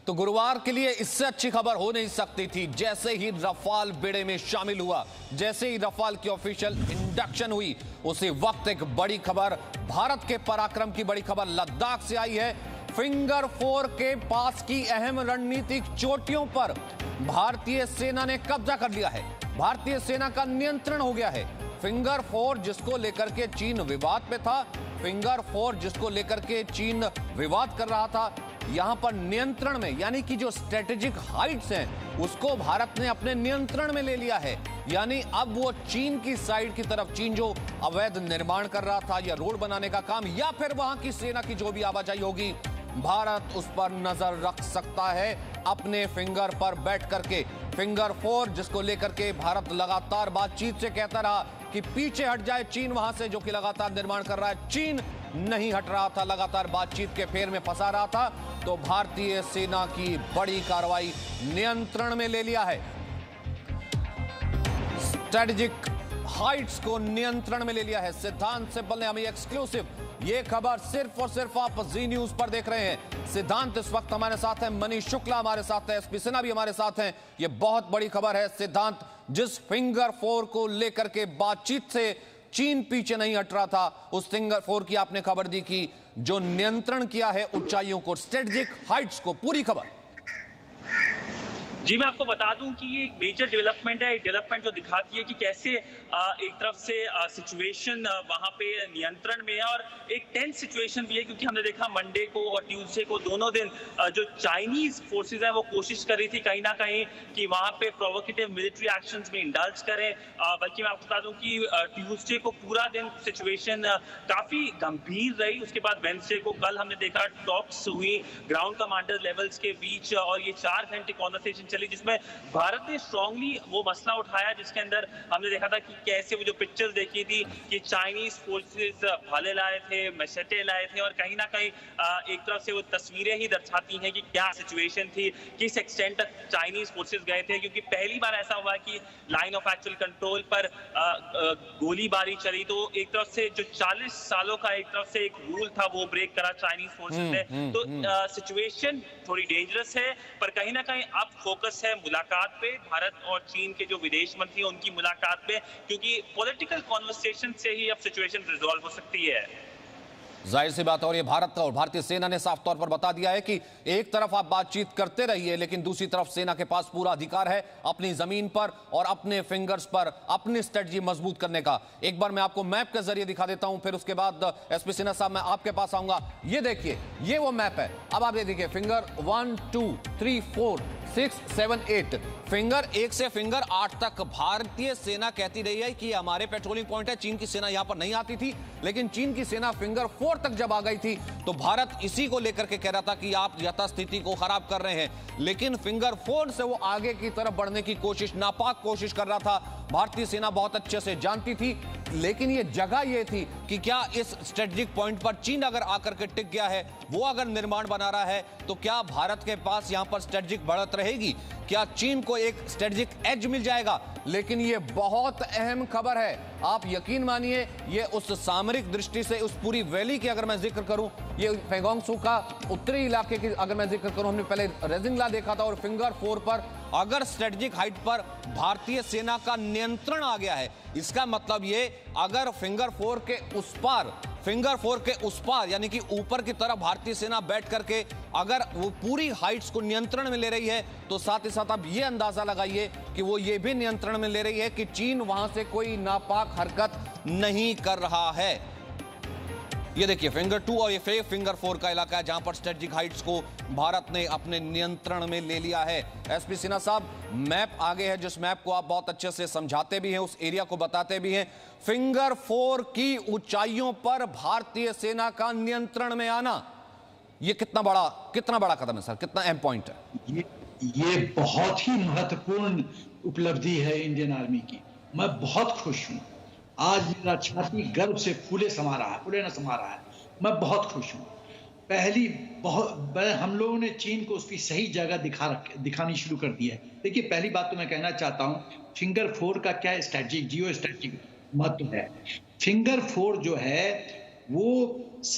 तो गुरुवार के लिए इससे अच्छी खबर हो नहीं सकती थी। जैसे ही रफाल बेड़े में शामिल हुआ, जैसे ही रफाल की ऑफिशियल इंडक्शन हुई, उसी वक्त एक बड़ी खबर, भारत के पराक्रम की बड़ी खबर लद्दाख से आई है। फिंगर 4 के पास की अहम रणनीतिक चोटियों पर भारतीय सेना ने कब्जा कर लिया है। भारतीय सेना का नियंत्रण हो गया है। फिंगर 4 जिसको लेकर के चीन विवाद पे था, फिंगर 4 जिसको लेकर के चीन विवाद कर रहा था, यहां पर नियंत्रण में, यानी कि जो स्ट्रेटेजिक हाइट्स हैं उसको भारत ने अपने नियंत्रण में ले लिया है। यानी अब वो चीन की साइड की तरफ, चीन जो अवैध निर्माण कर रहा था या रोड बनाने का काम, या फिर वहां की सेना की जो भी आवाजाही होगी, भारत उस पर नजर रख सकता है अपने फिंगर पर बैठ करके। फिंगर 4 जिसको लेकर के भारत लगातार बातचीत से कहता रहा कि पीछे हट जाए चीन वहां से, जो कि लगातार निर्माण कर रहा है। चीन नहीं हट रहा था, लगातार बातचीत के फेर में फंसा रहा था। तो भारतीय सेना की बड़ी कार्रवाई, नियंत्रण में ले लिया है, स्ट्रेटेजिक हाइट्स को नियंत्रण में ले लिया है। सिद्धांत सिब्बल ने हमें एक्सक्लूसिव ये खबर सिर्फ और सिर्फ आप जी न्यूज पर देख रहे हैं। सिद्धांत इस वक्त हमारे साथ है, मनीष शुक्ला हमारे साथ है, एसपी सिन्हा भी हमारे साथ हैं। ये बहुत बड़ी खबर है। सिद्धांत, जिस फिंगर 4 को लेकर के बातचीत से चीन पीछे नहीं हट रहा था, उस फिंगर 4 की आपने खबर दी कि जो नियंत्रण किया है ऊंचाइयों को, स्ट्रेटेजिक हाइट्स को, पूरी खबर। जी, मैं आपको बता दूं कि ये एक मेजर डेवलपमेंट है। डेवलपमेंट जो दिखाती है कि कैसे एक तरफ से सिचुएशन वहां पे नियंत्रण में है और एक टेंस सिचुएशन भी है, क्योंकि हमने देखा मंडे को और ट्यूसडे को दोनों दिन जो चाइनीज फोर्सेस हैं वो कोशिश कर रही थी कहीं ना कहीं कि वहां पे प्रोवोकेटिव मिलिट्री एक्शंस में इंडल्ज करें। बल्कि मैं आपको बता दूं कि ट्यूसडे को पूरा दिन सिचुएशन काफी गंभीर रही। उसके बाद वेडनेसडे को, कल हमने देखा टॉक्स हुई ग्राउंड कमांडर लेवल्स के बीच और ये 4 घंटे कॉन्वर्सेशन चली, जिसमें भारत ने स्ट्रांगली वो मसला उठाया जिसके अंदर हमने देखा था कि कैसे वो जो पिक्चर्स देखी थी कि चाइनीज फोर्सेस भाले लाए थे, मैशेटे लाए थे, और कहीं ना कहीं एक तरफ से वो तस्वीरें ही दर्शाती हैं कि क्या सिचुएशन थी, किस एक्सटेंट तक चाइनीज फोर्सेस गए थे। क्योंकि पहली बार ऐसा हुआ कि लाइन ऑफ एक्चुअल कंट्रोल पर गोलीबारी चली, तो एक तरफ से जो 40 सालों का एक तरफ से एक रूल था वो ब्रेक करा चाइनीज फोर्सेस ने। तो सिचुएशन थोड़ी डेंजरस है, पर कहीं ना कहीं अब फोकस है मुलाकात पे, भारत और चीन के जो विदेश मंत्री हैं उनकी मुलाकात पे, क्योंकि पॉलिटिकल कॉन्वर्सेशन से ही अब सिचुएशन रिजॉल्व हो सकती है। जाहिर सी बात है, और ये भारत और भारतीय सेना ने साफ तौर पर बता दिया है कि एक तरफ आप बातचीत करते रहिए, लेकिन दूसरी तरफ सेना के पास पूरा अधिकार है अपनी जमीन पर और अपने फिंगर्स पर अपनी स्ट्रेटजी मजबूत करने का। एक बार मैं आपको मैप के जरिए दिखा देता हूं, फिर उसके बाद एसपी सिन्हा साहब मैं आपके पास आऊंगा। ये देखिए, ये वो मैप है। अब आप ये देखिए, फिंगर 1 2 3 4 6 7 8, फिंगर 1 से फिंगर 8 तक भारतीय सेना कहती रही है कि हमारे पेट्रोलिंग पॉइंट है। चीन की सेना यहां पर नहीं आती थी, लेकिन चीन की सेना फिंगर 4 तक जब आ गई थी तो भारत इसी को लेकर के कह रहा था कि आप यथास्थिति को खराब कर रहे हैं। लेकिन फिंगर 4 से वो आगे की तरफ बढ़ने की कोशिश, नापाक कोशिश कर रहा था। भारतीय सेना बहुत अच्छे से जानती थी, लेकिन ये जगह ये थी कि क्या इस स्ट्रेटेजिक पॉइंट पर चीन अगर आकर के टिक गया है, वो अगर निर्माण बना रहा है, तो क्या भारत के पास यहां पर स्ट्रेटेजिक बढ़त रहेगी? क्या चीन को एक स्ट्रेटेजिक एज मिल जाएगा? लेकिन ये बहुत अहम खबर है। आप यकीन मानिए, ये उस सामरिक दृष्टि से, उस पूरी वैली की अगर मैं जिक्र करूं, ये पैंगोंग त्सू का उत्तरी इलाके की अगर मैं जिक्र करूं, हमने पहले रेजिंगला देखा था, और फिंगर 4 पर अगर स्ट्रेटेजिक हाइट पर भारतीय सेना का नियंत्रण आ गया है, इसका मतलब ये अगर फिंगर 4 के उस पार, फिंगर 4 के उस पार यानी कि ऊपर की तरफ भारतीय सेना बैठ करके अगर वो पूरी हाइट्स को नियंत्रण में ले रही है, तो साथ ही साथ आप ये अंदाजा लगाइए कि वो ये भी नियंत्रण में ले रही है कि चीन वहां से कोई नापाक हरकत नहीं कर रहा है। ये देखिए, फिंगर 2 और ये फिंगर 4 का इलाका है जहां पर स्ट्रेटेजिक हाइट्स को भारत ने अपने नियंत्रण में ले लिया है। एसपी सिन्हा साहब, मैप आगे है, जिस मैप को आप बहुत अच्छे से समझाते भी हैं, उस एरिया को बताते भी हैं। फिंगर 4 की ऊंचाइयों पर भारतीय सेना का नियंत्रण में आना, ये कितना बड़ा कदम है सर, कितना अहम पॉइंट है? ये बहुत ही महत्वपूर्ण उपलब्धि है इंडियन आर्मी की। मैं बहुत खुश हूं। आज मेरा छाती गर्व से फूले समा रहा है, फूले न समा रहा है। मैं बहुत खुश हूँ। हम लोगों ने चीन को उसकी सही जगह दिखानी शुरू कर दी है। देखिए, पहली बात तो मैं कहना चाहता हूँ, फिंगर 4 का क्या स्ट्रेटजिक, जियो स्ट्रेटजिक महत्व है। फिंगर 4 जो है वो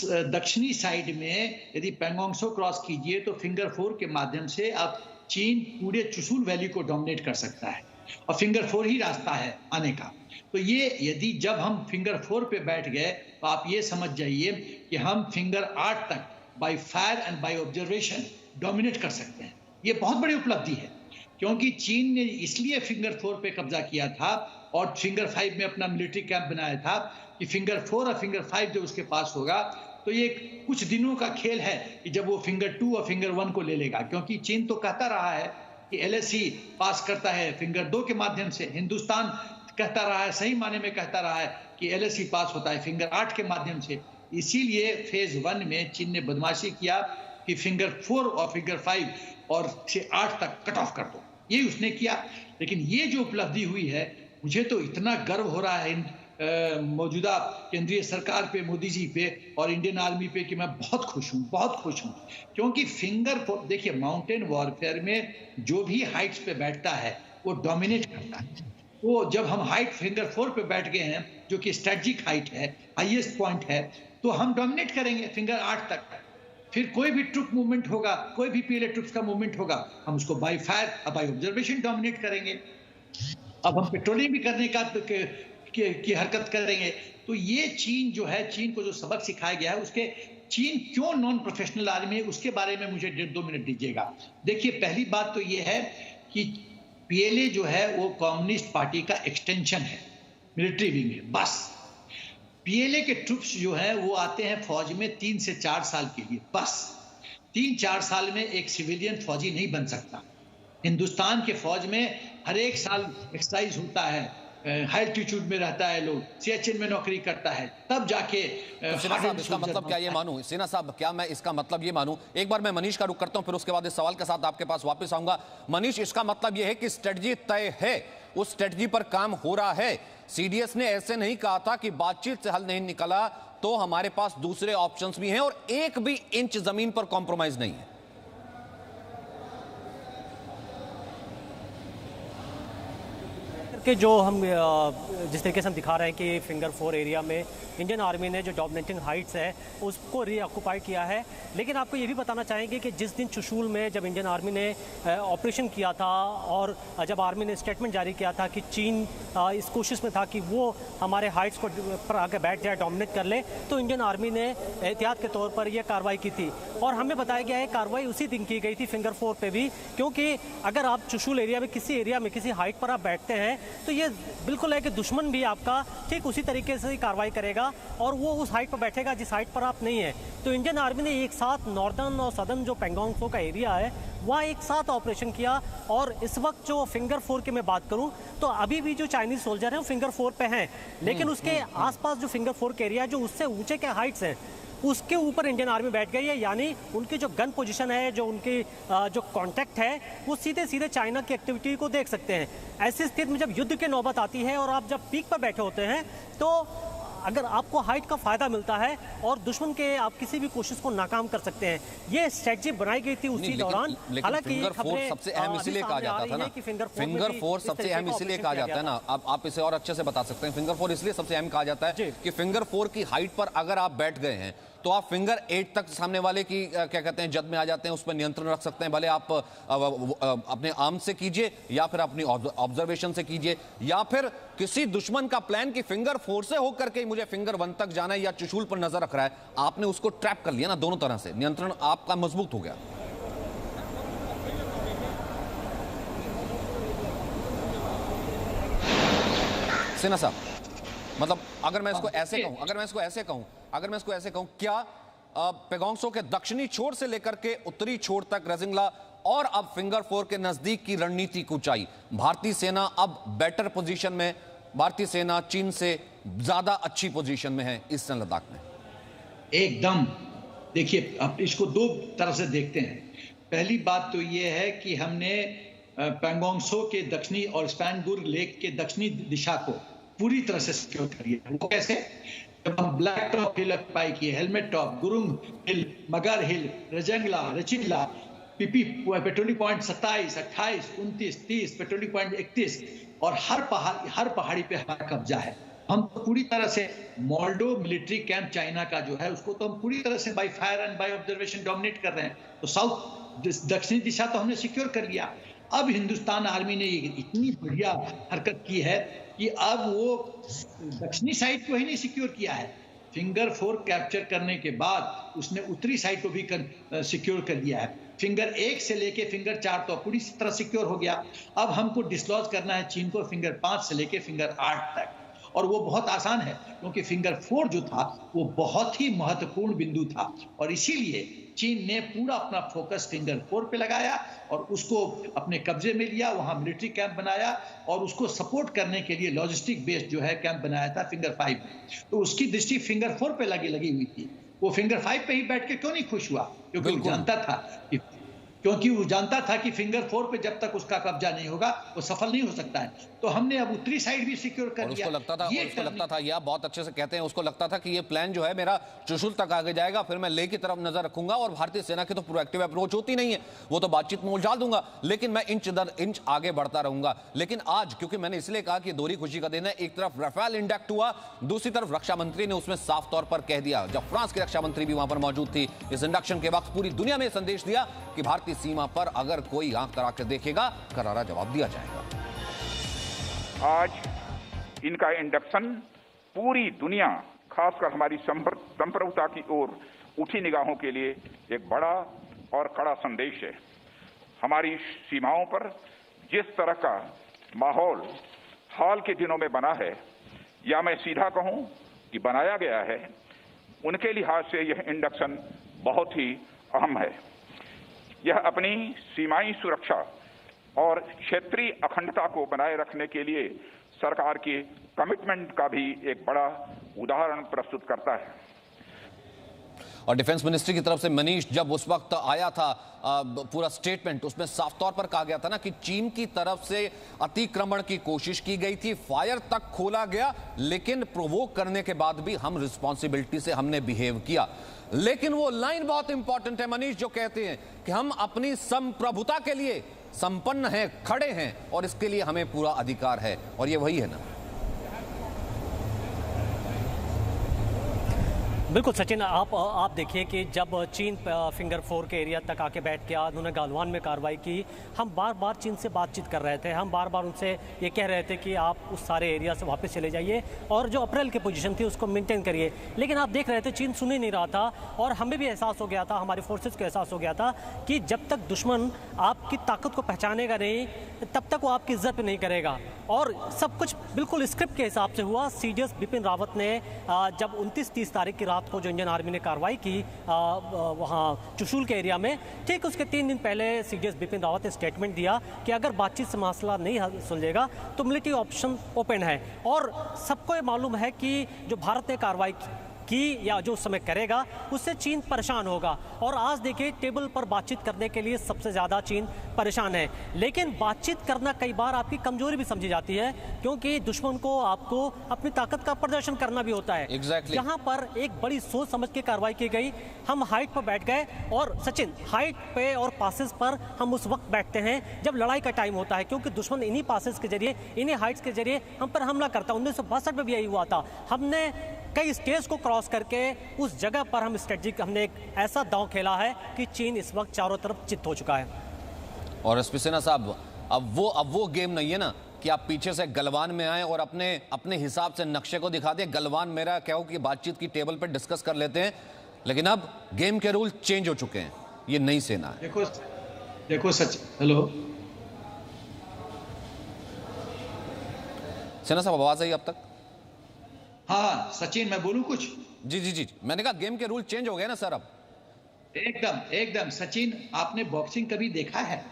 दक्षिणी साइड में यदि पेंगोंगसो क्रॉस कीजिए तो फिंगर 4 के माध्यम से आप चीन पूरे चुशुल वैली को डोमिनेट कर सकता है और फिंगर 4 ही रास्ता है आने का। तो ये यदि जब हम फिंगर 4 पे बैठ गए तो आप ये समझ जाइए कि हम फिंगर 8 तक by fire and by observation dominate कर सकते हैं। ये बहुत बड़ी उपलब्धि है, क्योंकि चीन ने इसलिए फिंगर 4 पे कब्जा किया था और फिंगर 5 में अपना मिलिट्री कैंप बनाया था कि फिंगर 4 और फिंगर 5 जब उसके पास होगा तो ये कुछ दिनों का खेल है कि जब वो फिंगर 2 और फिंगर 1 को ले लेगा। क्योंकि चीन तो कहता रहा है कि LAC पास करता है फिंगर 2 के माध्यम से, हिंदुस्तान कहता रहा है, सही माने में कहता रहा है कि LAC पास होता है फिंगर 8 के माध्यम से। इसीलिए फेज 1 में चीन ने बदमाशी किया कि फिंगर 4 और फिंगर 5 और 8 तक कट ऑफ कर दो, ये उसने किया। लेकिन ये जो उपलब्धि हुई है, मुझे तो इतना गर्व हो रहा है मौजूदा केंद्रीय सरकार पे, मोदी जी पे और इंडियन आर्मी पे कि मैं बहुत खुश हूँ, बहुत खुश हूँ। क्योंकि फिंगर 4 देखिए, माउंटेन वॉरफेयर में जो भी हाइट्स पे बैठता है वो डोमिनेट करता है। वो जब हम हाइट फिंगर 4 पे बैठ गए हैं, जो कि स्ट्रेटजिक हाइट है, हाईएस्ट पॉइंट है, तो हम डोमिनेट करेंगे फिंगर 8 तक। फिर कोई भी ट्रुप मूवमेंट होगा, कोई भी पीले ट्रुप्स का मूवमेंट होगा, हम उसको बाय फायर और बाय ऑब्जर्वेशन डोमिनेट करेंगे। अब हम पेट्रोलिंग भी करने की हरकत करेंगे। तो ये चीन जो है, चीन को जो सबक सिखाया गया है, उसके चीन क्यों नॉन प्रोफेशनल आर्मी है उसके बारे में मुझे 1.5-2 मिनट दीजिएगा। देखिए, पहली बात तो ये है कि PLA जो है वो कम्युनिस्ट पार्टी का एक्सटेंशन है, मिलिट्री विंग है बस। PLA के ट्रुप्स जो हैं वो आते हैं फौज में 3 से 4 साल के लिए बस। 3-4 साल में एक सिविलियन फौजी नहीं बन सकता। हिंदुस्तान के फौज में हर एक साल एक्सरसाइज होता है, हाई एल्टीट्यूड में रहता है, लोग CHN में नौकरी करता है, तब जाके तो सिन्हा साहब, इसका मतलब क्या ये मानूं, सिन्हा साहब क्या मैं इसका मतलब ये मानूं, एक बार मैं मनीष का रुख करता हूं, फिर उसके बाद इस सवाल के साथ आपके पास वापस आऊंगा। मनीष, इसका मतलब ये है कि स्ट्रेटजी तय है, उस स्ट्रेटजी पर काम हो रहा है। CDS ने ऐसे नहीं कहा था कि बातचीत से हल नहीं निकला तो हमारे पास दूसरे ऑप्शंस भी हैं और एक भी इंच जमीन पर कॉम्प्रोमाइज नहीं है। कि जो हम जिस तरीके से हम दिखा रहे हैं कि फिंगर 4 एरिया में इंडियन आर्मी ने जो डोमिनेटिंग हाइट्स है उसको रीऑक्युपाई किया है। लेकिन आपको ये भी बताना चाहेंगे कि जिस दिन चुशूल में जब इंडियन आर्मी ने ऑपरेशन किया था और जब आर्मी ने स्टेटमेंट जारी किया था कि चीन इस कोशिश में था कि वो हमारे हाइट्स को पर आके बैठ जाए, डोमिनेट कर ले, तो इंडियन आर्मी ने एहतियात के तौर पर यह कार्रवाई की थी। और हमें बताया गया है कार्रवाई उसी दिन की गई थी फिंगर 4 पे भी, क्योंकि अगर आप चुशूल एरिया में किसी हाइट पर आप बैठते हैं तो ये बिल्कुल है कि दुश्मन भी आपका ठीक उसी तरीके से ही कार्रवाई करेगा और वो उस हाइट पर बैठेगा जिस हाइट पर आप नहीं है। तो इंडियन आर्मी ने एक साथ नॉर्दर्न और सदर्न जो पेंगोंगसो का एरिया है वहाँ एक साथ ऑपरेशन किया। और इस वक्त जो फिंगर 4 की मैं बात करूं तो अभी भी जो चाइनीज सोल्जर हैं वो फिंगर 4 पे हैं, लेकिन उसके आसपास जो फिंगर 4 के एरिया है, जो उससे ऊंचे के हाइट्स हैं, उसके ऊपर इंडियन आर्मी बैठ गई है। यानी उनकी जो गन पोजीशन है, जो उनकी जो कांटेक्ट है, वो सीधे सीधे चाइना की एक्टिविटी को देख सकते हैं। ऐसी स्थिति में जब युद्ध की नौबत आती है और आप जब पीक पर बैठे होते हैं तो अगर आपको हाइट का फायदा मिलता है और दुश्मन के आप किसी भी कोशिश को नाकाम कर सकते हैं। ये स्ट्रेटजी बनाई गई थी उसी दौरान। हालांकि फिंगर 4 सबसे अहम इसीलिए कहा जाता था ना, फिंगर 4 सबसे अहम इसीलिए कहा जाता है ना, आप इसे और अच्छे से बता सकते हैं। फिंगर 4 इसलिए सबसे अहम कहा जाता है कि फिंगर 4 की हाइट पर अगर आप बैठ गए हैं तो आप फिंगर 8 तक सामने वाले की क्या कहते हैं जद में आ जाते हैं, उस पर नियंत्रण रख सकते हैं। भले आप अपने आर्म से कीजिए या फिर अपनी ऑब्जर्वेशन से कीजिए, या फिर किसी दुश्मन का प्लान कि फिंगर 4 से होकर के मुझे फिंगर 1 तक जाना है या चुशूल पर नजर रख रहा है, आपने उसको ट्रैप कर लिया ना, दोनों तरह से नियंत्रण आपका मजबूत हो गया। सिन्हा साहब, मतलब अगर मैं इसको ऐसे कहूं, क्या पेगोंगसो के दक्षिणी छोर से लेकर के उत्तरी छोर तक रजिंगला और अब फिंगर 4 के नजदीक की रणनीतिक ऊंचाई, भारतीय सेना अब बेटर पोजीशन में, भारतीय सेना चीन से ज्यादा अच्छी पोजीशन में है ईस्टर्न लद्दाख में? एकदम। देखिए, अब इसको दो तरह से देखते हैं। पहली बात तो यह है कि हमने पेंगोंगसो के दक्षिणी और स्पैनबुर्ग लेक के दक्षिणी दिशा को पूरी तरह से सिक्योर कर लिया। वो कैसे? जब हम ब्लैक टॉप हिल ऑक्युपाई किए, Helmet Top, Gurung Hill, Magar Hill, Rezangla, रचिला, PP patrolling point 27, 28, 29, 30, patrolling point 31, और हर पहाड़ी पे हमारा कब्जा है। हम तो पूरी तरह से मोल्डो मिलिट्री कैंप चाइना का जो है उसको तो हम पूरी तरह से by fire and by observation dominate कर रहे हैं। तो साउथ दक्षिणी दिशा तो हमने सिक्योर कर लिया। अब हिंदुस्तान आर्मी ने इतनी बढ़िया हरकत की है कि अब वो दक्षिणी साइड को ही नहीं सिक्योर किया है, फिंगर 4 कैप्चर करने के बाद उसने उत्तरी साइड को भी सिक्योर कर लिया है। फिंगर 1 से लेके फिंगर 4 तो पूरी तरह सिक्योर हो गया। अब हमको डिसलॉज करना है चीन को फिंगर 5 से लेके फिंगर 8 तक, और वो बहुत आसान है क्योंकि फिंगर 4 जो था वो बहुत ही महत्वपूर्ण बिंदु था, और इसीलिए चीन ने पूरा अपना फोकस फिंगर 4 पे लगाया और उसको अपने कब्जे में लिया, वहां मिलिट्री कैंप बनाया और उसको सपोर्ट करने के लिए लॉजिस्टिक बेस्ड जो है कैंप बनाया था फिंगर 5 में। तो उसकी दृष्टि फिंगर 4 पे लगी हुई थी। वो फिंगर 5 पे ही बैठ के क्यों नहीं खुश हुआ? क्योंकि वो जानता था कि फिंगर 4 पे जब तक उसका कब्जा नहीं होगा वो सफल नहीं हो सकता है। तो हमने अब उत्तरी साइड भी सिक्योर कर लिया। उसको लगता था ये आप बहुत अच्छे से कहते हैं, उसको लगता था कि ये प्लान जो है मेरा चुशुल तक आगे जाएगा, फिर मैं लेह की तरफ नजर रखूंगा और भारतीय सेना की तो प्रोएक्टिव अप्रोच होती नहीं है, वो तो बातचीत में उलझा दूंगा, लेकिन मैं इंच दर इंच आगे बढ़ता रहूंगा। लेकिन आज क्योंकि मैंने इसलिए कहा कि दोहरी खुशी का दिन है, एक तरफ राफेल इंडक्ट हुआ, दूसरी तरफ रक्षा मंत्री ने उसमें साफ तौर पर कह दिया, जब फ्रांस की रक्षा मंत्री भी वहां पर मौजूद थी, इस इंडक्शन के वक्त पूरी दुनिया में संदेश दिया कि भारतीय सीमा पर अगर कोई आंख तरा के देखेगा करारा जवाब दिया जाएगा। आज इनका इंडक्शन पूरी दुनिया, खासकर हमारी संप्रभुता की ओर उठी निगाहों के लिए एक बड़ा और कड़ा संदेश है। हमारी सीमाओं पर जिस तरह का माहौल हाल के दिनों में बना है, या मैं सीधा कहूं कि बनाया गया है, उनके लिहाज से यह इंडक्शन बहुत ही अहम है। यह अपनी सीमाई सुरक्षा और क्षेत्रीय अखंडता को बनाए रखने के लिए सरकार की कमिटमेंट का भी एक बड़ा उदाहरण प्रस्तुत करता है। और डिफेंस मिनिस्ट्री की तरफ से मनीष, जब उस वक्त आया था पूरा स्टेटमेंट, उसमें साफ तौर पर कहा गया था ना कि चीन की तरफ से अतिक्रमण की कोशिश की गई थी, फायर तक खोला गया, लेकिन प्रोवोक करने के बाद भी हम रिस्पॉन्सिबिलिटी से हमने बिहेव किया। लेकिन वो लाइन बहुत इंपॉर्टेंट है मनीष, जो कहते हैं कि हम अपनी संप्रभुता के लिए संपन्न हैं, खड़े हैं, और इसके लिए हमें पूरा अधिकार है, और ये वही है ना। बिल्कुल सचिन, आप देखिए कि जब चीन फिंगर 4 के एरिया तक आके बैठ के उन्होंने गालवान में कार्रवाई की, हम बार बार चीन से बातचीत कर रहे थे, हम बार बार उनसे ये कह रहे थे कि आप उस सारे एरिया से वापस चले जाइए और जो अप्रैल की पोजीशन थी उसको मेंटेन करिए। लेकिन आप देख रहे थे चीन सुन ही नहीं रहा था, और हमें भी एहसास हो गया था, हमारी फोर्सेस को एहसास हो गया था कि जब तक दुश्मन आपकी ताकत को पहचानेगा नहीं, तब तक वो आपकी इज्जत नहीं करेगा। और सब कुछ बिल्कुल स्क्रिप्ट के हिसाब से हुआ। सीडीएस बिपिन रावत ने जब 29-30 तारीख की रात को जो इंडियन आर्मी ने कार्रवाई की वहाँ चुशूल के एरिया में, ठीक उसके 3 दिन पहले सीडीएस बिपिन रावत ने स्टेटमेंट दिया कि अगर बातचीत से मसला नहीं सुलझेगा तो मिलिट्री ऑप्शन ओपन है। और सबको ये मालूम है कि जो भारत ने कार्रवाई की या जो उस समय करेगा उससे चीन परेशान होगा। और आज देखिए टेबल पर बातचीत करने के लिए सबसे ज़्यादा चीन परेशान है। लेकिन बातचीत करना कई बार आपकी कमजोरी भी समझी जाती है, क्योंकि दुश्मन को आपको अपनी ताकत का प्रदर्शन करना भी होता है। Exactly. यहाँ पर एक बड़ी सोच समझ के कार्रवाई की गई। हम हाइट पर बैठ गए, और सचिन हाइट पे और पासेस पर हम उस वक्त बैठते हैं जब लड़ाई का टाइम होता है, क्योंकि दुश्मन इन्हीं पासेस के जरिए, इन्हीं हाइट्स के जरिए हम पर हमला करता है। 1962 में भी यही हुआ था। हमने कई स्टेज को क्रॉस करके उस जगह पर हम स्ट्रेटजिक हमने एक ऐसा दांव खेला है कि चीन इस वक्त चारों तरफ चित्त हो चुका है। और एसपी सिन्हा साहब, अब वो गेम नहीं है ना कि आप पीछे से गलवान में आए और अपने हिसाब से नक्शे को दिखा दें, गलवान मेरा क्या हो कि बातचीत की टेबल पर डिस्कस कर लेते हैं। लेकिन अब गेम के रूल चेंज हो चुके हैं, ये नई सेना है। देखो सच, हेलो सिन्हा साहब, आवाज आई अब तक? हाँ सचिन, मैं बोलूं कुछ? जी, मैंने कहा गेम के रूल चेंज हो गए ना सर अब। एकदम सचिन, आपने बॉक्सिंग कभी देखा है?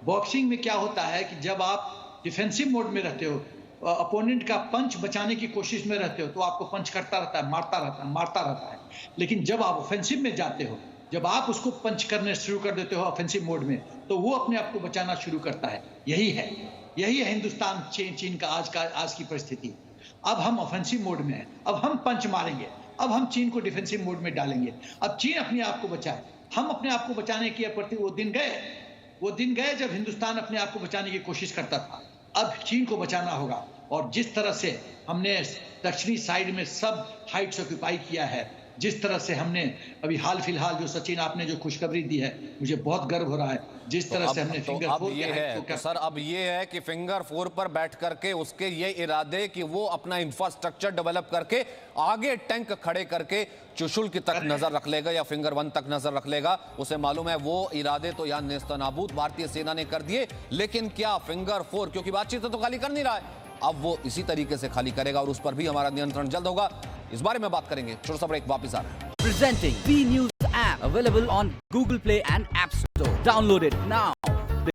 बॉक्सिंग में क्या होता है कि जब आप डिफेंसिव मोड में रहते हो, अपोनेंट का पंच बचाने की कोशिश में रहते हो, तो आपको पंच करता रहता है, मारता रहता है। लेकिन जब आप ऑफेंसिव में जाते हो, जब आप उसको पंच करने शुरू कर देते हो ऑफेंसिव मोड में, तो वो अपने आप को बचाना शुरू करता है। यही है हिंदुस्तान चीन का आज की परिस्थिति। अब हम ऑफेंसिव मोड में हैं, अब हम पंच मारेंगे, अब हम चीन को डिफेंसिव मोड में डालेंगे। अब चीन अपने आप को बचाए, हम अपने आप को बचाने के प्रति वो दिन गए जब हिंदुस्तान अपने आप को बचाने की कोशिश करता था। अब चीन को बचाना होगा, और जिस तरह से हमने दक्षिणी साइड में सब हाइट्स ऑक्यूपाई किया है। जिस तरह से हमने अभी हाल फिलहाल जो सचिन आपने जो खुशखबरी दी है, मुझे बहुत गर्व हो रहा है। जिस तरह से हमने फिंगर फोर ये है तो सर, अब ये है कि फिंगर फोर पर बैठ करके उसके ये इरादे कि वो अपना इंफ्रास्ट्रक्चर डेवलप करके आगे टैंक खड़े करके चुशुल की तक नजर रख लेगा या फिंगर वन तक नजर रख लेगा। उसे मालूम है वो इरादे तो यहाँ नेस्तनाबूद भारतीय सेना ने कर दिए, लेकिन क्या फिंगर फोर, क्योंकि बातचीत तो खाली कर नहीं रहा है, अब वो इसी तरीके से खाली करेगा और उस पर भी हमारा नियंत्रण जल्द होगा। इस बारे में बात करेंगे। छोटा सा ब्रेक, वापस आ रहे हैं। Presenting V News app available on Google Play and App Store. Download it now.